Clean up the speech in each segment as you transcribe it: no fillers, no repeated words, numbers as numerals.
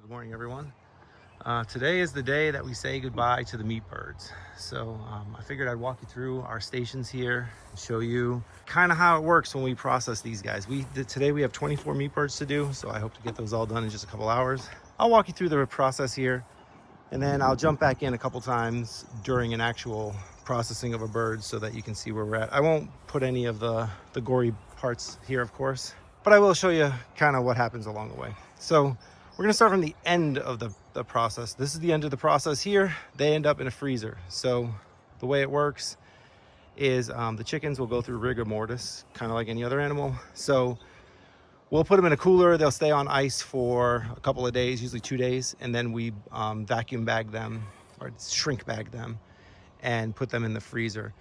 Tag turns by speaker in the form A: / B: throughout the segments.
A: Good morning, everyone. Today is the day that we say goodbye to the meat birds. So I figured I'd walk you through our stations here and show you kind of how it works when we process these guys. Today we have 24 meat birds to do, so I hope to get those all done in just a couple hours. I'll walk you through the process here, and then I'll jump back in a couple times during an actual processing of a bird so that you can see where we're at. I won't put any of the gory parts here, of course, but I will show you kind of what happens along the way. So we're gonna start from the end of the process. This is the end of the process here. They end up in a freezer. So the way it works is the chickens will go through rigor mortis, kind of like any other animal. So we'll put them in a cooler. They'll stay on ice for a couple of days, usually 2 days. And then we vacuum bag them or shrink bag them and put them in the freezer.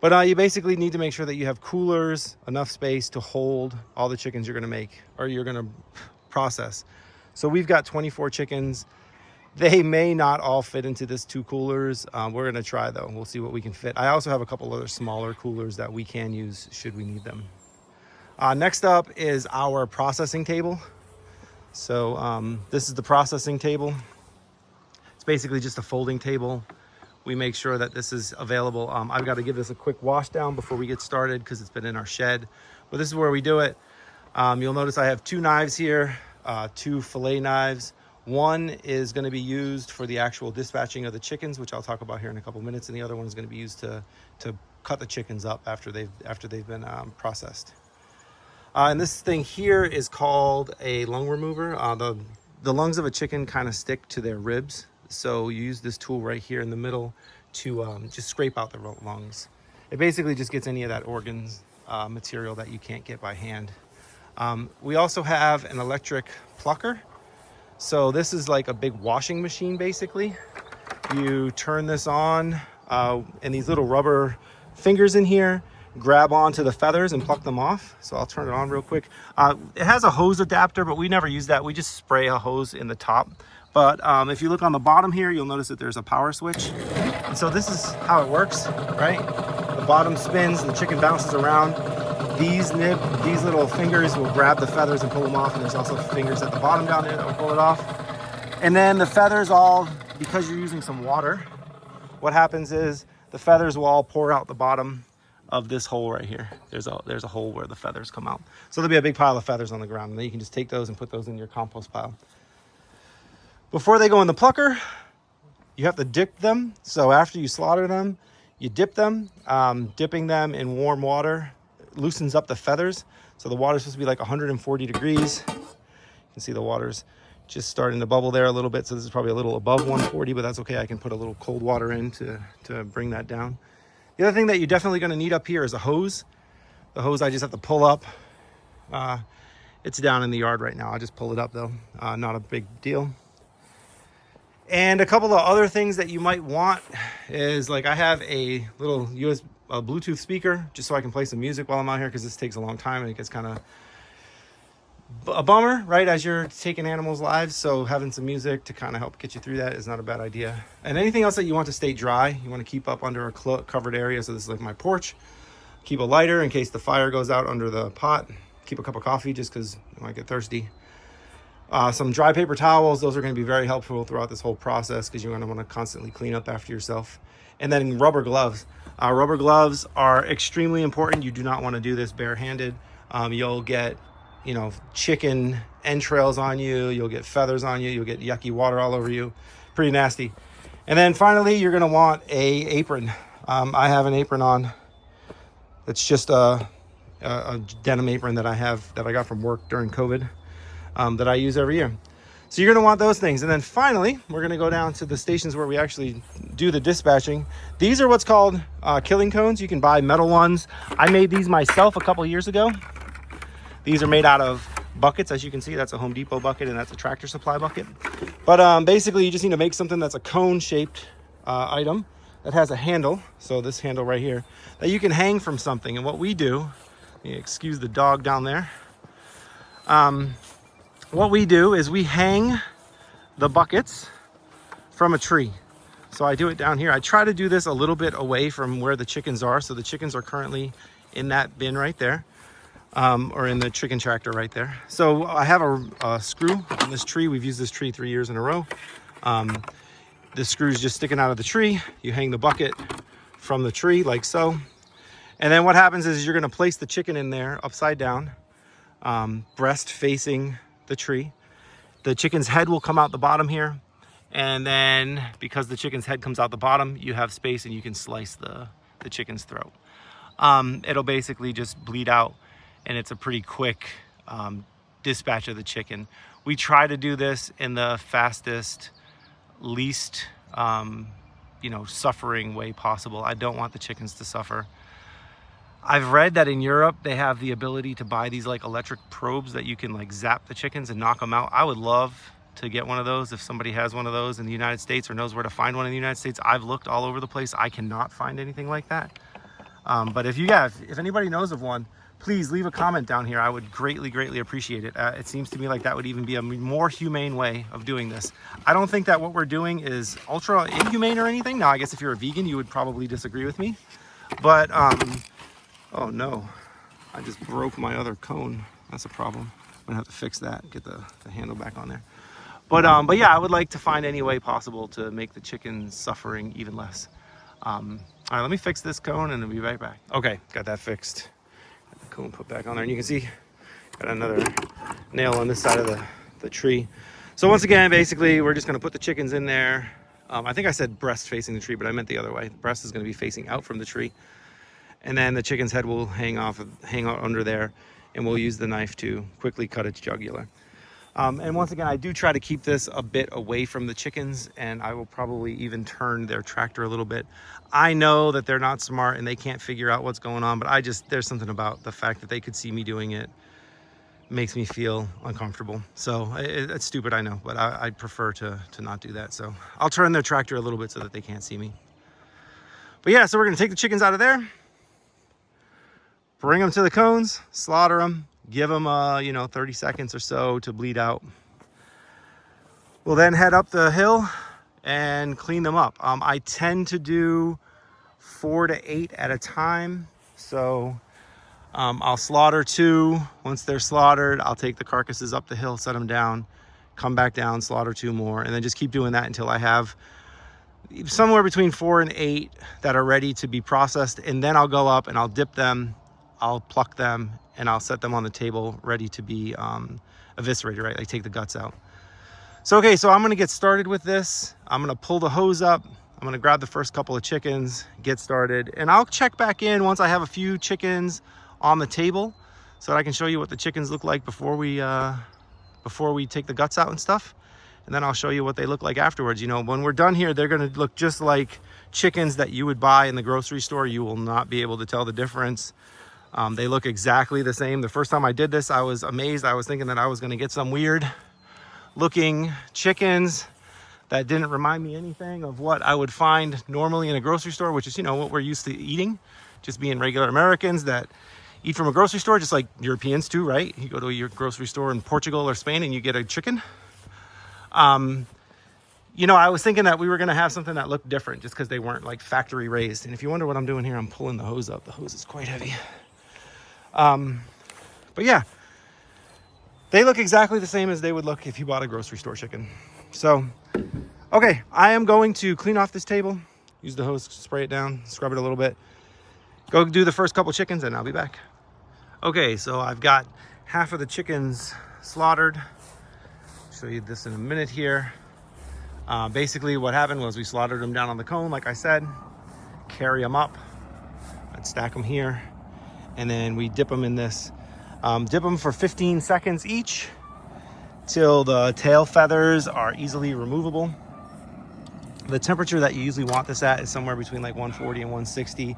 A: But you basically need to make sure that you have coolers, enough space to hold all the chickens you're gonna make or you're gonna process. So we've got 24 chickens. They may not all fit into this 2 coolers. We're gonna try though. We'll see what we can fit. I also have a couple other smaller coolers that we can use should we need them. Next up is our processing table. So this is the processing table. It's basically just a folding table. We make sure that this is available. I've got to give this a quick wash down before we get started because it's been in our shed. But this is where we do it. You'll notice I have 2 knives here. 2 fillet knives. One is going to be used for the actual dispatching of the chickens, which I'll talk about here in a couple minutes, and the other one is going to be used to cut the chickens up after they've been processed. And this thing here is called a lung remover. The lungs of a chicken kind of stick to their ribs, so you use this tool right here in the middle to just scrape out the lungs. It basically just gets any of that organs material that you can't get by hand. We also have an electric plucker. So this is like a big washing machine, basically. You turn this on and these little rubber fingers in here grab onto the feathers and pluck them off. So I'll turn it on real quick. It has a hose adapter, but we never use that. We just spray a hose in the top. But if you look on the bottom here, you'll notice that there's a power switch. And so this is how it works, right? The bottom spins, the chicken bounces around. These little fingers will grab the feathers and pull them off, and there's also fingers at the bottom down there that will pull it off. And then the feathers because you're using some water, what happens is the feathers will all pour out the bottom of this hole right here. There's a hole where the feathers come out. So there'll be a big pile of feathers on the ground, and then you can just take those and put those in your compost pile. Before they go in the plucker, you have to dip them. So after you slaughter them, you dip them. Dipping them in warm water loosens up the feathers. So the water's supposed to be like 140 degrees. You can see the water's just starting to bubble there a little bit. So this is probably a little above 140, but that's okay. I can put a little cold water in to bring that down. The other thing that you're definitely going to need up here is a hose. The hose I just have to pull up. It's down in the yard right now. I just pull it up though. Not a big deal. And a couple of other things that you might want is like I have a little Bluetooth speaker just so I can play some music while I'm out here because this takes a long time and it gets kind of a bummer, right, as you're taking animals' lives. So having some music to kind of help get you through that is not a bad idea. And anything else that you want to stay dry, you want to keep up under a covered area. So this is like my porch. Keep a lighter in case the fire goes out under the pot. Keep a cup of coffee just because you might get thirsty. Some dry paper towels. Those are going to be very helpful throughout this whole process because you're going to want to constantly clean up after yourself. And then rubber gloves. Rubber gloves are extremely important. You do not want to do this barehanded. You'll get, chicken entrails on you. You'll get feathers on you. You'll get yucky water all over you. Pretty nasty. And then finally, you're going to want a apron. I have an apron on. It's just a denim apron that I got from work during COVID that I use every year. So you're going to want those things. And then finally, we're going to go down to the stations where we actually do the dispatching. These are what's called killing cones. You can buy metal ones. I made these myself a couple years ago. These are made out of buckets. As you can see, that's a Home Depot bucket and that's a Tractor Supply bucket. But basically, you just need to make something that's a cone-shaped item that has a handle. So this handle right here, that you can hang from something. And what we do, excuse the dog down there. What we do is we hang the buckets from a tree. So I do it down here. I try to do this a little bit away from where the chickens are. So the chickens are currently in that bin right there. or in the chicken tractor right there. So I have a screw on this tree. We've used this tree 3 years in a row. The screw's just sticking out of the tree. You hang the bucket from the tree like so. And then what happens is you're gonna place the chicken in there upside down, breast facing the tree. The chicken's head will come out the bottom here. And then because the chicken's head comes out the bottom, you have space and you can slice the chicken's throat. It'll basically just bleed out, and it's a pretty quick dispatch of the chicken. We try to do this in the fastest, least suffering way possible. I don't want the chickens to suffer. I've read that in Europe they have the ability to buy these like electric probes that you can like zap the chickens and knock them out. I would love to get one of those if somebody has one of those in the United States or knows where to find one in the United States. I've looked all over the place. I cannot find anything like that. But if anybody knows of one, please leave a comment down here. I would greatly appreciate it. It seems to me like that would even be a more humane way of doing this. I don't think that what we're doing is ultra inhumane or anything. Now, I guess if you're a vegan, you would probably disagree with me. But, oh no, I just broke my other cone. That's a problem. I'm gonna have to fix that, get the handle back on there. But yeah, I would like to find any way possible to make the chicken suffering even less. All right, let me fix this cone and I'll be right back. Okay, got that fixed. Got the cone put back on there, and you can see got another nail on this side of the tree. So once again, basically, we're just gonna put the chickens in there. I think I said breast facing the tree, but I meant the other way. The breast is gonna be facing out from the tree. And then the chicken's head will hang out under there, and we'll use the knife to quickly cut its jugular. And once again, I do try to keep this a bit away from the chickens, and I will probably even turn their tractor a little bit. I know that they're not smart and they can't figure out what's going on, but there's something about the fact that they could see me doing it makes me feel uncomfortable. So it's stupid, I know, but I'd prefer to not do that. So I'll turn their tractor a little bit so that they can't see me. But yeah, so we're gonna take the chickens out of there, bring them to the cones, slaughter them, give them 30 seconds or so to bleed out. We'll then head up the hill and clean them up. I tend to do 4 to 8 at a time. So I'll slaughter 2. Once they're slaughtered, I'll take the carcasses up the hill, set them down, come back down, slaughter 2 more, and then just keep doing that until I have somewhere between 4 and 8 that are ready to be processed. And then I'll go up and I'll dip them, I'll pluck them, and I'll set them on the table ready to be eviscerated, right? Like take the guts out. So, okay, so I'm gonna get started with this. I'm gonna pull the hose up. I'm gonna grab the first couple of chickens, get started, and I'll check back in once I have a few chickens on the table so that I can show you what the chickens look like before we take the guts out and stuff. And then I'll show you what they look like afterwards. When we're done here, they're gonna look just like chickens that you would buy in the grocery store. You will not be able to tell the difference. They look exactly the same. The first time I did this, I was amazed. I was thinking that I was gonna get some weird looking chickens that didn't remind me anything of what I would find normally in a grocery store, which is, what we're used to eating, just being regular Americans that eat from a grocery store, just like Europeans too, right? You go to your grocery store in Portugal or Spain and you get a chicken. I was thinking that we were gonna have something that looked different just because they weren't like factory raised. And if you wonder what I'm doing here, I'm pulling the hose up. The hose is quite heavy. But yeah, they look exactly the same as they would look if you bought a grocery store chicken. So, okay, I am going to clean off this table, use the hose, spray it down, scrub it a little bit, go do the first couple chickens, and I'll be back. Okay, so I've got half of the chickens slaughtered. I'll show you this in a minute here. Basically what happened was we slaughtered them down on the cone, like I said, carry them up, I'd stack them here, and then we dip them in this. Dip them for 15 seconds each till the tail feathers are easily removable. The temperature that you usually want this at is somewhere between like 140 and 160.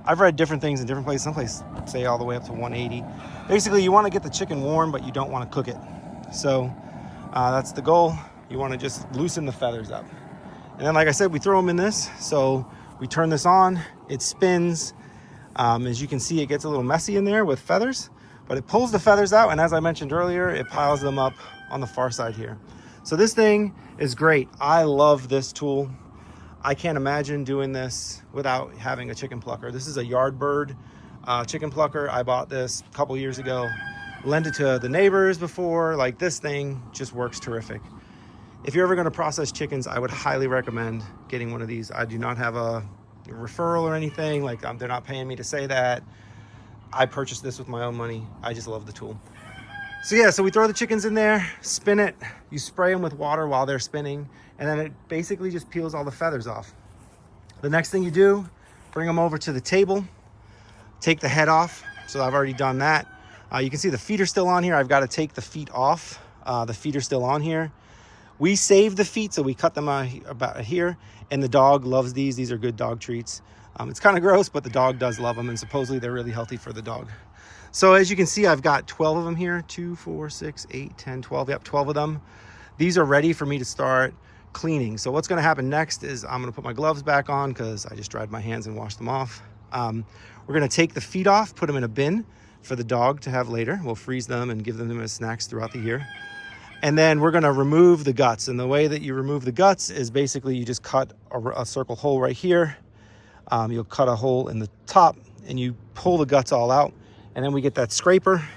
A: I've read different things in different places. Some places say all the way up to 180. Basically, you want to get the chicken warm, but you don't want to cook it. So that's the goal. You want to just loosen the feathers up. And then, like I said, we throw them in this. So we turn this on, it spins. As you can see, it gets a little messy in there with feathers, but it pulls the feathers out, and as I mentioned earlier, it piles them up on the far side here. So this thing is great. I love this tool. I can't imagine doing this without having a chicken plucker. This is a yard bird chicken plucker. I bought this a couple years ago, lent it to the neighbors before. Like, this thing just works terrific. If you're ever going to process chickens, I would highly recommend getting one of these. I do not have a referral or anything. Like, they're not paying me to say that. I purchased this with my own money. I just love the tool. So yeah, so we throw the chickens in there, spin it. You spray them with water while they're spinning, and then it basically just peels all the feathers off. The next thing you do, bring them over to the table, take the head off. So I've already done that. You can see the feet are still on here. I've got to take the feet off. The feet are still on here. We save the feet, so we cut them about here, and the dog loves these. These are good dog treats. It's kind of gross, but the dog does love them, and supposedly they're really healthy for the dog. So as you can see, I've got 12 of them here. 2, 4, 6, 8, 10, 12. Yep, 12 of them. These are ready for me to start cleaning. So what's going to happen next is I'm going to put my gloves back on because I just dried my hands and washed them off. We're going to take the feet off, put them in a bin for the dog to have later. We'll freeze them and give them as snacks throughout the year. And then we're going to remove the guts. And the way that you remove the guts is basically you just cut a circle hole right here. You'll cut a hole in the top and you pull the guts all out. And then we get that scraper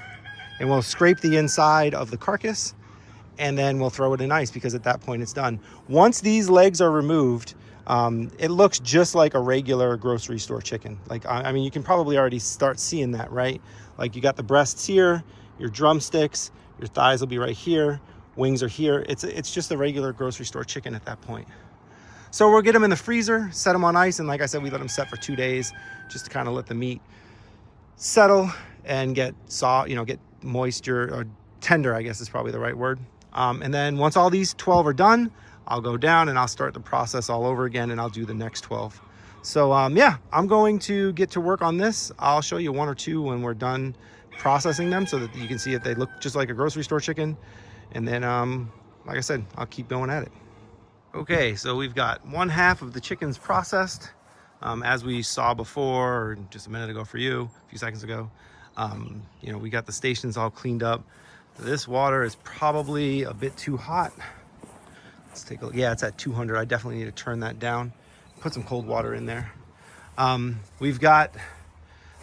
A: and we'll scrape the inside of the carcass, and then we'll throw it in ice because at that point it's done. Once these legs are removed, it looks just like a regular grocery store chicken. Like, I mean, you can probably already start seeing that, right? Like, you got the breasts here, your drumsticks, your thighs will be right here, wings are here. It's just a regular grocery store chicken at that point. So we'll get them in the freezer, set them on ice, and like I said, we let them set for 2 days just to kind of let the meat settle and get moisture, or tender, I guess is probably the right word. And then once all these 12 are done, I'll go down and I'll start the process all over again, and I'll do the next 12. So yeah, I'm going to get to work on this. I'll show you 1 or 2 when we're done processing them so that you can see if they look just like a grocery store chicken. And then, like I said, I'll keep going at it. Okay, so we've got 1/2 of the chickens processed. As we saw before, or just a minute ago for you, a few seconds ago, we got the stations all cleaned up. This water is probably a bit too hot. Let's take a look. Yeah, it's at 200. I definitely need to turn that down. Put some cold water in there. We've got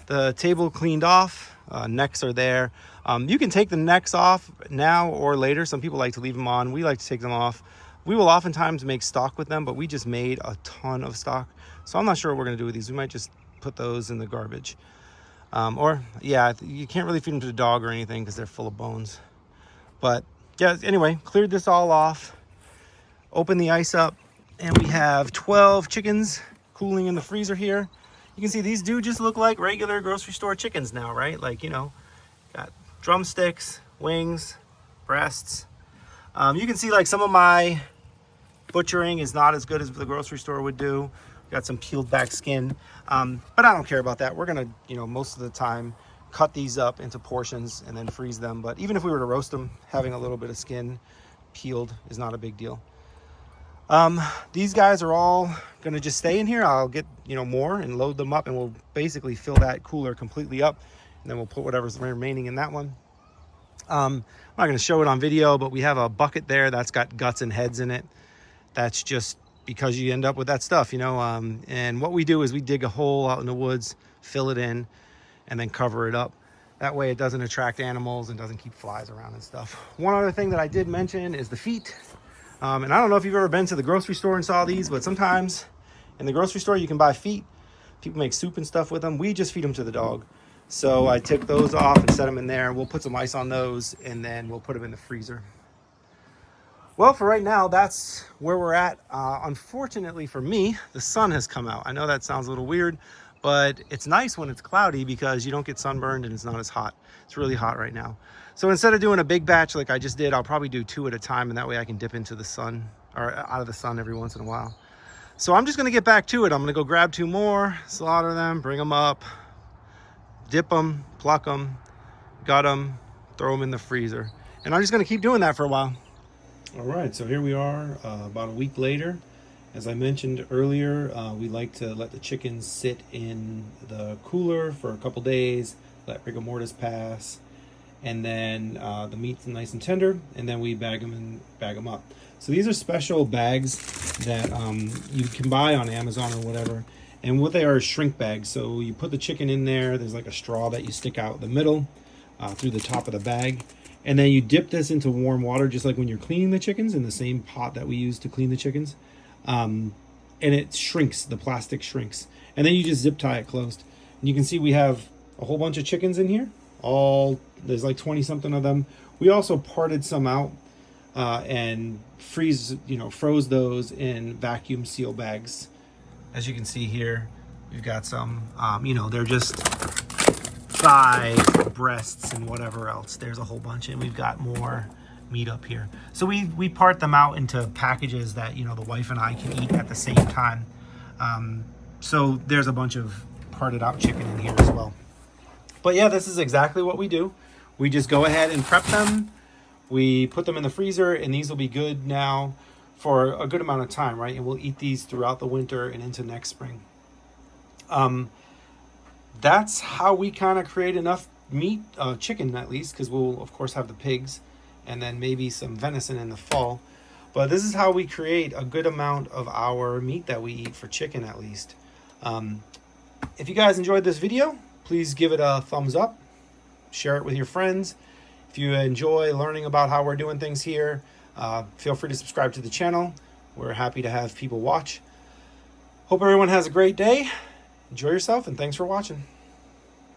A: the table cleaned off. Necks are there. You can take the necks off now or later. Some people like to leave them on. We like to take them off. We will oftentimes make stock with them, but we just made a ton of stock. So I'm not sure what we're going to do with these. We might just put those in the garbage. Or, yeah, you can't really feed them to the dog or anything because they're full of bones. But, yeah, anyway, cleared this all off. Open the ice up. And we have 12 chickens cooling in the freezer here. You can see these do just look like regular grocery store chickens now, right? Like, got drumsticks, wings, breasts. You can see, like, some of my butchering is not as good as the grocery store would do. Got some peeled back skin, but I don't care about that. We're gonna, most of the time cut these up into portions and then freeze them. But even if we were to roast them, having a little bit of skin peeled is not a big deal. These guys are all gonna just stay in here. I'll get, more and load them up, and we'll basically fill that cooler completely up, and then we'll put whatever's remaining in that one. I'm not gonna show it on video, but we have a bucket there that's got guts and heads in it. That's just because you end up with that stuff, and what we do is we dig a hole out in the woods, fill it in, and then cover it up. That way it doesn't attract animals and doesn't keep flies around and stuff. One other thing that I did mention is the feet. And I don't know if you've ever been to the grocery store and saw these, but sometimes in the grocery store you can buy feet. People make soup and stuff with them. We just feed them to the dog. So I took those off and set them in there. We'll put some ice on those, and then we'll put them in the freezer. Well, for right now, that's where we're at. Unfortunately for me, the sun has come out. I know that sounds a little weird, but it's nice when it's cloudy because you don't get sunburned and it's not as hot. It's really hot right now. So instead of doing a big batch like I just did, I'll probably do 2 at a time, and that way I can dip into the sun, or out of the sun every once in a while. So I'm just gonna get back to it. I'm gonna go grab 2 more, slaughter them, bring them up, dip them, pluck them, gut them, throw them in the freezer. And I'm just gonna keep doing that for a while. All right, so here we are about a week later. As I mentioned earlier, we like to let the chickens sit in the cooler for a couple days, let rigor mortis pass, and then the meat's nice and tender, and then we bag them up. So these are special bags that you can buy on Amazon or whatever, And what they are is shrink bags. So you put the chicken in there. There's like a straw that you stick out the middle through the top of the bag. And then you dip this into warm water, just like when you're cleaning the chickens, in the same pot that we use to clean the chickens. And it shrinks, the plastic shrinks. And then you just zip tie it closed. And you can see we have a whole bunch of chickens in here. There's like 20 something of them. We also parted some out and froze those in vacuum seal bags. As you can see here, we've got some, they're just thighs, breasts, and whatever else. There's a whole bunch, and we've got more meat up here. So we part them out into packages that, the wife and I can eat at the same time. So there's a bunch of parted out chicken in here as well. But yeah, this is exactly what we do. We just go ahead and prep them. We put them in the freezer, and these will be good now for a good amount of time, right? And we'll eat these throughout the winter and into next spring. That's how we kind of create enough meat, chicken at least, because we'll of course have the pigs and then maybe some venison in the fall. But this is how we create a good amount of our meat that we eat for chicken at least. If you guys enjoyed this video, please give it a thumbs up, share it with your friends. If you enjoy learning about how we're doing things here, feel free to subscribe to the channel. We're happy to have people watch. Hope everyone has a great day. Enjoy yourself, and thanks for watching.